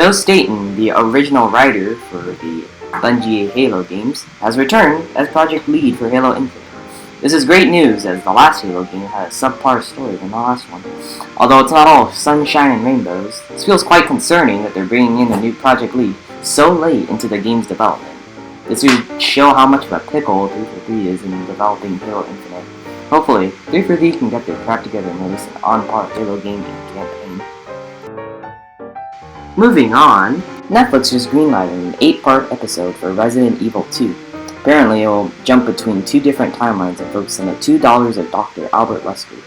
Staten, the original writer for the Bungie Halo games, has returned as project lead for Halo Infinite. This is great news, as the last Halo game had a subpar story than the last one. Although it's not all sunshine and rainbows, this feels quite concerning that they're bringing in a new project lead so late into the game's development. This would show how much of a pickle 343 is in developing Halo Infinite. Hopefully, 343 can get their crap together and release an on-par Halo gaming campaign. Moving on, Netflix just greenlighted an 8-part episode for Resident Evil 2. Apparently, it will jump between two different timelines and focus on the 2 daughters of Dr. Albert Wesker.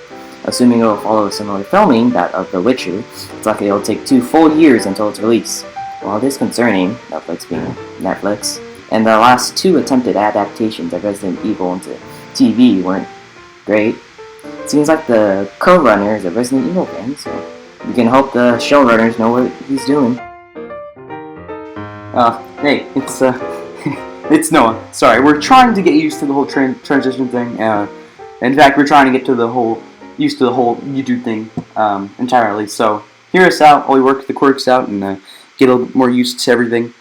Assuming it will follow a similar filming, that of The Witcher, it's likely it will take 2 full years until its release. While it is concerning, Netflix being Netflix, and the last 2 attempted adaptations of Resident Evil into TV weren't great, it seems like the co-runner is a Resident Evil fan, so we can hope the showrunners know what he's doing. Hey, it's Noah. Sorry, we're trying to get used to the whole transition thing. In fact, we're trying to get to the whole YouTube thing entirely. So hear us out while we work the quirks out and get a little more used to everything.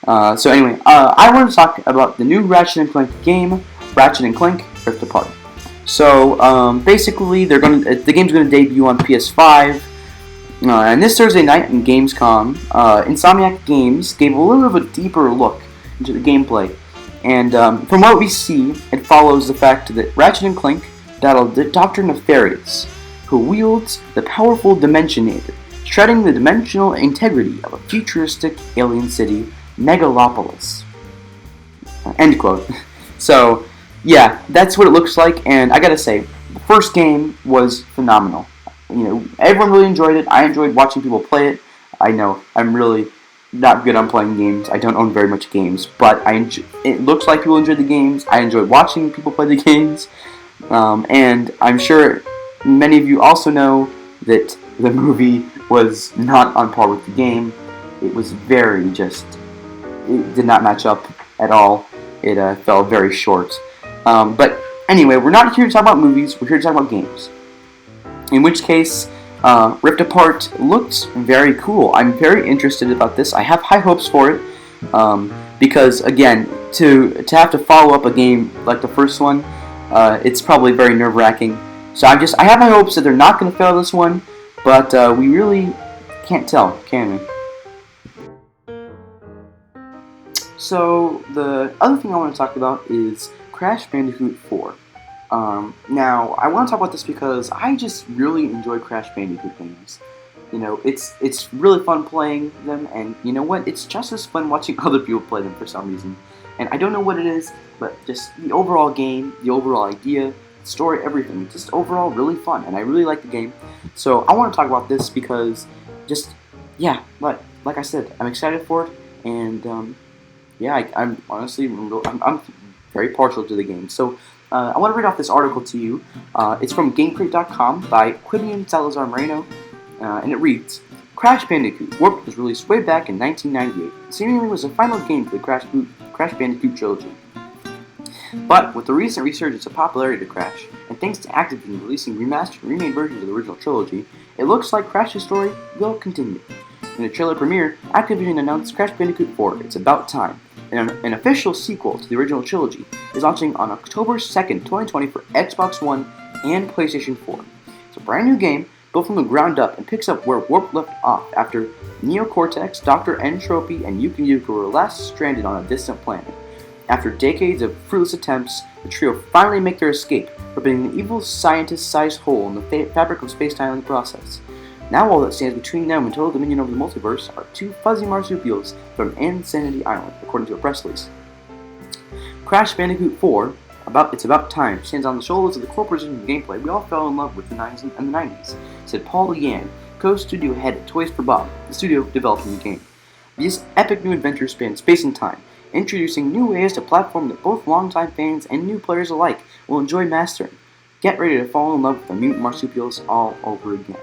So anyway, I want to talk about the new Ratchet and Clank game, Ratchet and Clank Rift Apart. So basically, the game's going to debut on PS5. And this Thursday night in Gamescom, Insomniac Games gave a little bit of a deeper look into the gameplay. And from what we see, it follows the fact that Ratchet and Clank battle Dr. Nefarious, who wields the powerful Dimensionator, shredding the dimensional integrity of a futuristic alien city, Megalopolis. End quote. So, yeah, that's what it looks like, and I gotta say, the first game was phenomenal. You know, everyone really enjoyed it. I enjoyed watching people play it. I know I'm really not good on playing games. I don't own very much games, but it looks like people enjoyed the games. I enjoyed watching people play the games, and I'm sure many of you also know that the movie was not on par with the game. It was it did not match up at all. It fell very short. But anyway, we're not here to talk about movies. We're here to talk about games. In which case, Rift Apart looked very cool. I'm very interested about this. I have high hopes for it, because again, to have to follow up a game like the first one, it's probably very nerve-wracking. So I have high hopes that they're not going to fail this one, but we really can't tell, can we? So the other thing I want to talk about is Crash Bandicoot 4. Now, I want to talk about this because I just really enjoy Crash Bandicoot games. You know, it's really fun playing them, and you know what? It's just as fun watching other people play them for some reason. And I don't know what it is, but just the overall game, the overall idea, the story, everything, just overall really fun, and I really like the game. So I want to talk about this because like I said, I'm excited for it, and I'm honestly, I'm very partial to the game. So I want to read off this article to you. It's from GameCrate.com by Quibian Salazar Moreno, and it reads, Crash Bandicoot Warped was released way back in 1998. It seemingly was the final game for the Crash Bandicoot trilogy. But with the recent resurgence of popularity to Crash, and thanks to Activision releasing remastered and remade versions of the original trilogy, it looks like Crash's story will continue. In the trailer premiere, Activision announced Crash Bandicoot 4, It's About Time, an official sequel to the original trilogy, is launching on October 2nd, 2020 for Xbox One and PlayStation 4. It's a brand new game, built from the ground up, and picks up where Warp left off after Neo Cortex, Dr. Entropy, and Yuki Yuki were last stranded on a distant planet. After decades of fruitless attempts, the trio finally make their escape, ripping an evil scientist-sized hole in the fabric of space-time in the process. Now all that stands between them and total dominion over the multiverse are 2 fuzzy marsupials from Insanity Island, according to a press release. Crash Bandicoot 4, It's About Time, stands on the shoulders of the corporation gameplay we all fell in love with in the 90s, said Paul Yan, co-studio head at Toys for Bob, the studio developing the game. This epic new adventure spans space and time, introducing new ways to platform that both longtime fans and new players alike will enjoy mastering. Get ready to fall in love with the mutant marsupials all over again.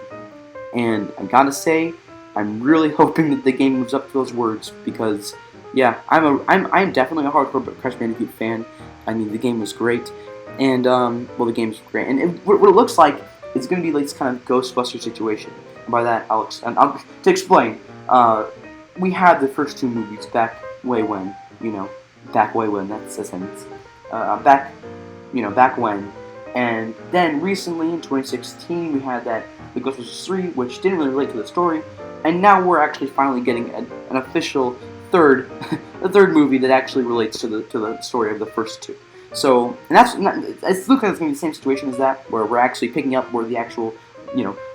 And I gotta say, I'm really hoping that the game moves up to those words because, I'm definitely a hardcore Crash Bandicoot fan. I mean, the game was great, and the game's great, and what it looks like, it's gonna be like this kind of Ghostbuster situation. And by that, to explain, we had the first two movies back way when, back way when, that's a sentence. Back, back when. And then recently in 2016 we had the Ghostbusters 3, which didn't really relate to the story, and now we're actually finally getting an official third, a third movie that actually relates to the story of the first two. So, and it's looking like it's going to be the same situation as that, where we're actually picking up where the actual,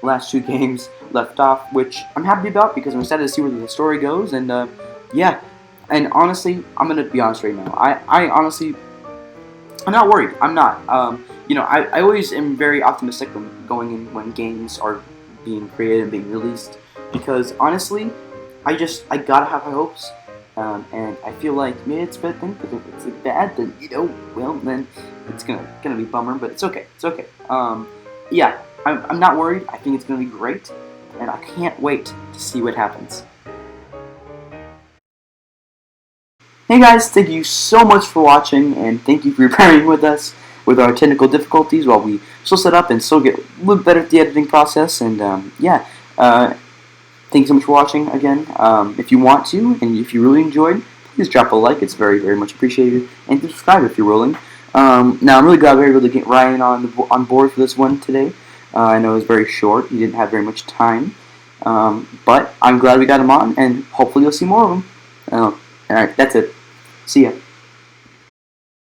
last two games left off, which I'm happy about because I'm excited to see where the story goes, and yeah, and honestly, I'm going to be honest right now, I honestly, I'm not worried, I'm not, I always am very optimistic when going in when games are being created and being released, because honestly, I gotta have high hopes, and I feel like maybe it's a bad thing, but if it's bad, then well, then it's gonna be a bummer, but it's okay, yeah, I'm not worried. I think it's gonna be great, and I can't wait to see what happens. Hey guys, thank you so much for watching, and thank you for bearing with us with our technical difficulties while we still set up and still get a little better at the editing process, and yeah. Thank you so much for watching again. If you want to, and if you really enjoyed, please drop a like. It's very, very much appreciated. And subscribe if you're willing. Now, I'm really glad we were able to get Ryan on board for this one today. I know it was very short. He didn't have very much time. But I'm glad we got him on, and hopefully you'll see more of him. Alright, that's it. See ya.